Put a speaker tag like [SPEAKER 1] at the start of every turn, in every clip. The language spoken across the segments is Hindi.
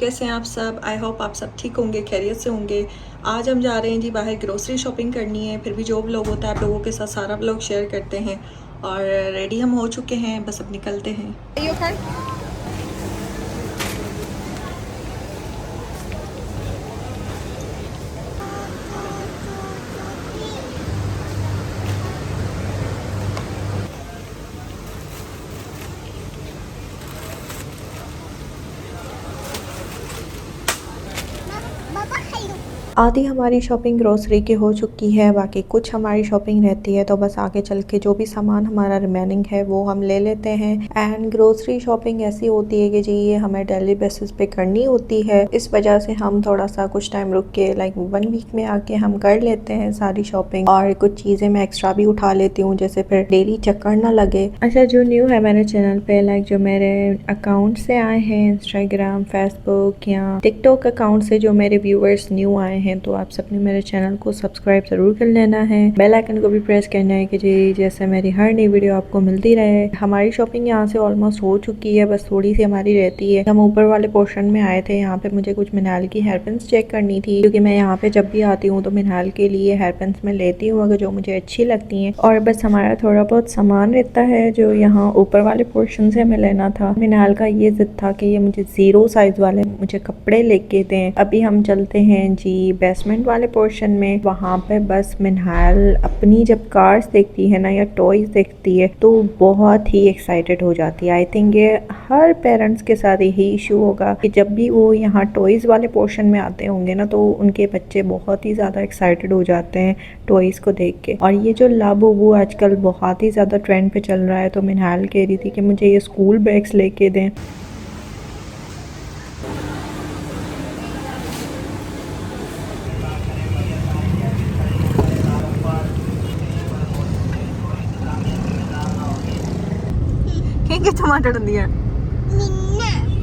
[SPEAKER 1] कैसे हैं आप सब? आई होप आप सब ठीक होंगे, खैरियत से होंगे। आज हम जा रहे हैं जी बाहर ग्रोसरी शॉपिंग करनी है। फिर भी जो व्लॉग होता है आप लोगों के साथ सारा व्लॉग शेयर करते हैं। और रेडी हम हो चुके हैं, बस अब निकलते हैं। आधी हमारी शॉपिंग ग्रोसरी की हो चुकी है, बाकी कुछ हमारी शॉपिंग रहती है, तो बस आगे चल के जो भी सामान हमारा रिमेनिंग है वो हम ले लेते हैं। एंड ग्रोसरी शॉपिंग ऐसी होती है कि जी ये हमें डेली बेसिस पे करनी होती है। इस वजह से हम थोड़ा सा कुछ टाइम रुक के लाइक 1 वीक में आके हम कर लेते हैं सारी शॉपिंग। और कुछ चीज़ें मैं एक्स्ट्रा भी उठा लेती हूँ, जैसे फिर डेली चक्कर ना लगे। अच्छा, जो न्यू है मेरे चैनल पे, लाइक जो मेरे अकाउंट से आए हैं, इंस्टाग्राम, फेसबुक या टिकटॉक अकाउंट से जो मेरे व्यूअर्स न्यू आए हैं, तो आप सबने मेरे चैनल को सब्सक्राइब ज़रूर कर लेना है। बेल आइकन को भी प्रेस करना है कि जी जैसे मेरी हर नई वीडियो आपको मिलती रहे। हमारी शॉपिंग यहाँ से ऑलमोस्ट हो चुकी है, बस थोड़ी सी हमारी रहती है। हम ऊपर वाले पोर्शन में आए थे, यहाँ पे मुझे कुछ मिनाल की हेयर पिन्स चेक करनी थी, क्योंकि मैं यहाँ पे जब भी आती हूँ तो मिनाल के लिए हेयर पिन्स में लेती हूँ अगर जो मुझे अच्छी लगती हैं। और बस हमारा थोड़ा बहुत सामान रहता है जो यहाँ ऊपर वाले पोर्शन से हमें लेना था। मिनाल का ये जिद था कि ये मुझे 0 साइज वाले मुझे कपड़े लेके दें। अभी हम चलते हैं जी बेसमेंट वाले पोर्शन में। वहाँ पे बस मिनहाल अपनी जब कार्स देखती है ना या टॉयज देखती है तो बहुत ही एक्साइटेड हो जाती है। आई थिंक ये हर पेरेंट्स के साथ यही इशू होगा कि जब भी वो यहाँ टॉयज वाले पोर्शन में आते होंगे ना तो उनके बच्चे बहुत ही ज़्यादा एक्साइटेड हो जाते हैं टॉयज को देख के। और ये जो लाबू वो आजकल बहुत ही ज़्यादा ट्रेंड पे चल रहा है, तो मिनहाल कह रही थी कि मुझे ये स्कूल बैग्स लेके दें। के टमाटर दिया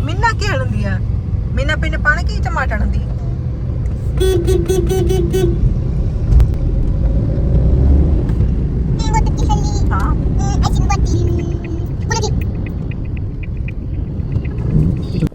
[SPEAKER 1] मिन्ना के दिया मिन्ना पिने पाने के टमाटर दी हाँ।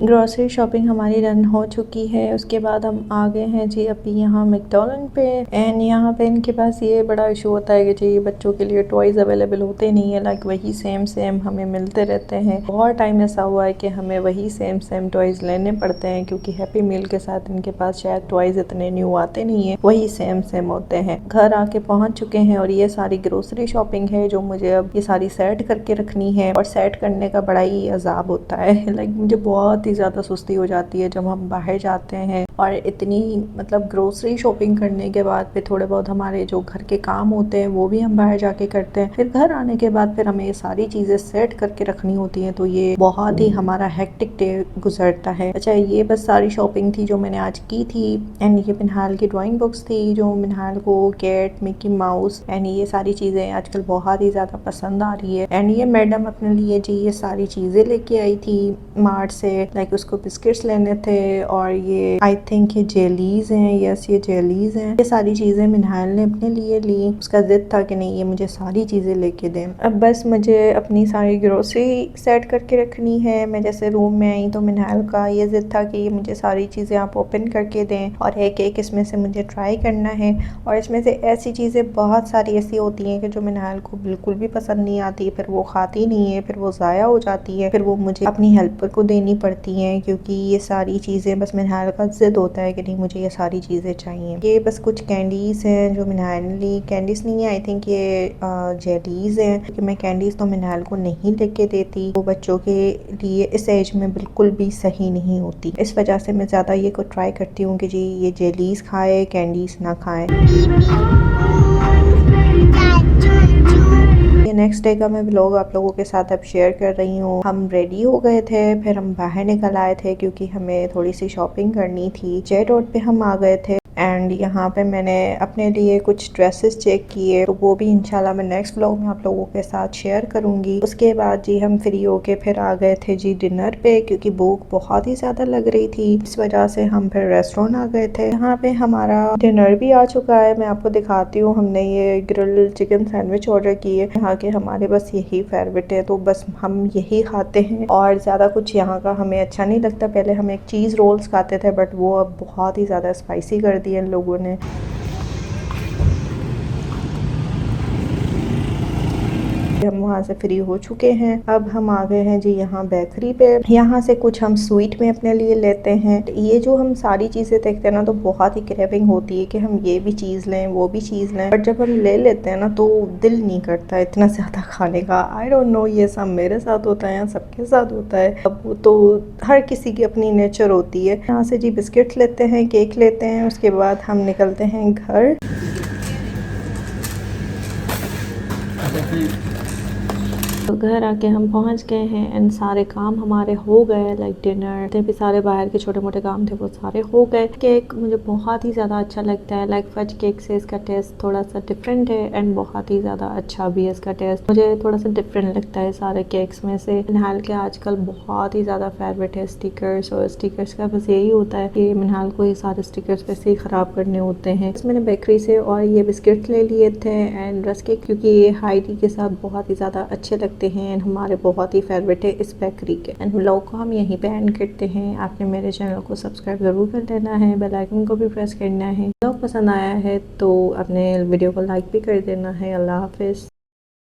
[SPEAKER 1] ग्रोसरी शॉपिंग हमारी रन हो चुकी है। उसके बाद हम आ गए हैं जी अभी यहाँ मैकडॉनल्ड पे। एंड यहाँ पे इनके पास ये बड़ा इशू होता है कि जी बच्चों के लिए टॉयज अवेलेबल होते नहीं है, लाइक वही सेम हमें मिलते रहते हैं। बहुत टाइम ऐसा हुआ है कि हमें वही सेम टॉयज लेने पड़ते हैं, क्योंकि हैप्पी मील के साथ इनके पास शायद टॉयज इतने न्यू आते नहीं है, वही सेम होते हैं। घर आके पहुँच चुके हैं और ये सारी ग्रोसरी शॉपिंग है जो मुझे अब ये सारी सेट करके रखनी है। और सेट करने का बड़ा ही अजाब होता है, लाइक मुझे बहुत ही ज़्यादा सुस्ती हो जाती है जब हम बाहर जाते हैं। और इतनी मतलब ग्रोसरी शॉपिंग करने के बाद फिर थोड़े बहुत हमारे जो घर के काम होते हैं वो भी हम बाहर जाके करते हैं। फिर घर आने के बाद फिर हमें ये सारी चीज़ें सेट करके रखनी होती हैं, तो ये बहुत ही हमारा हेक्टिक डे गुजरता है। अच्छा, ये बस सारी शॉपिंग थी जो मैंने आज की थी। एंड ये मिनहाल की ड्राइंग बुक्स थी जो मिनहाल को कैट, मिकी माउस एंड ये सारी चीज़ें आजकल बहुत ही ज़्यादा पसंद आ रही है। एंड ये मैडम अपने लिए जी ये सारी चीज़ें लेके आई थी मार्ट से, लाइक उसको बिस्किट्स लेने थे और ये आई थिंक ये जेलीज हैं। यस, ये जेलीज हैं। ये सारी चीज़ें मिनहाल ने अपने लिए ली। उसका जिद था कि नहीं ये मुझे सारी चीज़ें लेके दें। अब बस मुझे अपनी सारी ग्रोसरी सेट करके रखनी है। मैं जैसे रूम में आई तो मिनहाल का ये जिद था कि ये मुझे सारी चीज़ें आप ओपन करके दें और एक एक इसमें से मुझे ट्राई करना है। और इसमें से ऐसी चीज़ें बहुत सारी ऐसी होती हैं कि जो मिनहाल को बिल्कुल भी पसंद नहीं आती, फिर वो खाती नहीं है, फिर वो ज़ाया हो जाती है, फिर वो मुझे अपनी हेल्पर को देनी पड़ती हैं, क्योंकि ये सारी चीज़ें बस मिनहाल का जिद होता है कि नहीं मुझे ये सारी चीज़ें चाहिए। ये बस कुछ कैंडीज़ हैं जो मिनहाल ने ली। कैंडीज़ नहीं है, आई थिंक ये जेलीज़ हैं, क्योंकि मैं कैंडीज़ तो मिनहाल को नहीं लेके देती, वो बच्चों के लिए इस एज में बिल्कुल भी सही नहीं होती। इस वजह से मैं ज़्यादा ये को ट्राई करती हूँ कि जी ये जेलीज़ खाए, कैंडीज़ ना खाएँ। ये नेक्स्ट डे का मैं व्लॉग आप लोगों के साथ अब शेयर कर रही हूँ। हम रेडी हो गए थे, फिर हम बाहर निकल आए थे क्योंकि हमें थोड़ी सी शॉपिंग करनी थी। जे रोड पे हम आ गए थे। एंड यहाँ पे मैंने अपने लिए कुछ ड्रेसेस चेक किए, तो वो भी इंशाल्लाह मैं नेक्स्ट व्लॉग में आप लोगों के साथ शेयर करूँगी। उसके बाद जी हम फ्री होके फिर आ गए थे जी डिनर पे, क्योंकि भूख बहुत ही ज़्यादा लग रही थी, इस वजह से हम फिर रेस्टोरेंट आ गए थे। यहाँ पे हमारा डिनर भी आ चुका है, मैं आपको दिखाती हूँ। हमने ये ग्रिल चिकन सैंडविच ऑर्डर किए, यहाँ के हमारे बस यही फेवरेट है, तो बस हम यही खाते हैं और ज़्यादा कुछ यहाँ का हमें अच्छा नहीं लगता। पहले हम एक चीज़ रोल्स खाते थे, बट वो अब बहुत ही ज़्यादा स्पाइसी कर दिए इन लोगों ने। हम वहाँ से फ्री हो चुके हैं। अब हम आ गए हैं जी यहाँ बेकरी पे। यहाँ से कुछ हम स्वीट में अपने लिए लेते हैं। ये जो हम सारी चीज़ें देखते हैं ना, तो बहुत ही क्रेविंग होती है कि हम ये भी चीज़ लें, वो भी चीज़ लें, बट जब हम ले लेते हैं ना तो दिल नहीं करता इतना ज़्यादा खाने का। आई डोंट नो ये सब मेरे साथ होता है या सबके साथ होता है, अब वो तो हर किसी की अपनी नेचर होती है। यहाँ से जी बिस्किट्स लेते हैं, केक लेते हैं, उसके बाद हम निकलते हैं घर। तो घर आके हम पहुंच गए हैं एंड सारे काम हमारे हो गए, लाइक डिनर जितने भी सारे बाहर के छोटे मोटे काम थे वो सारे हो गए। केक मुझे बहुत ही ज़्यादा अच्छा लगता है, लाइक फज केक से इसका टेस्ट थोड़ा सा डिफरेंट है एंड बहुत ही ज़्यादा अच्छा भी है इसका टेस्ट। मुझे थोड़ा सा डिफरेंट लगता है सारे केक्स में से। मिनहाल के आजकल बहुत ही ज़्यादा फेवरेट है स्टिकर्स, और स्टिकर्स का बस यही होता है कि मिनहाल को ये सारे स्टिकर्स वैसे ही ख़राब करने होते हैं। मैंने बेकरी से और ये बिस्किट ले लिए थे एंड रस्क केक, क्योंकि ये हाई टी के साथ बहुत ही ज़्यादा अच्छे लगते हैं एंड हमारे बहुत ही फेवरेट है इस बेकरी के। एंड व्लॉग को हम यहीं पे एंड करते हैं। आपने मेरे चैनल को सब्सक्राइब ज़रूर कर लेना है, बेल आइकन को भी प्रेस करना है। व्लॉग पसंद आया है तो अपने वीडियो को लाइक भी कर देना है। अल्लाह हाफिज़।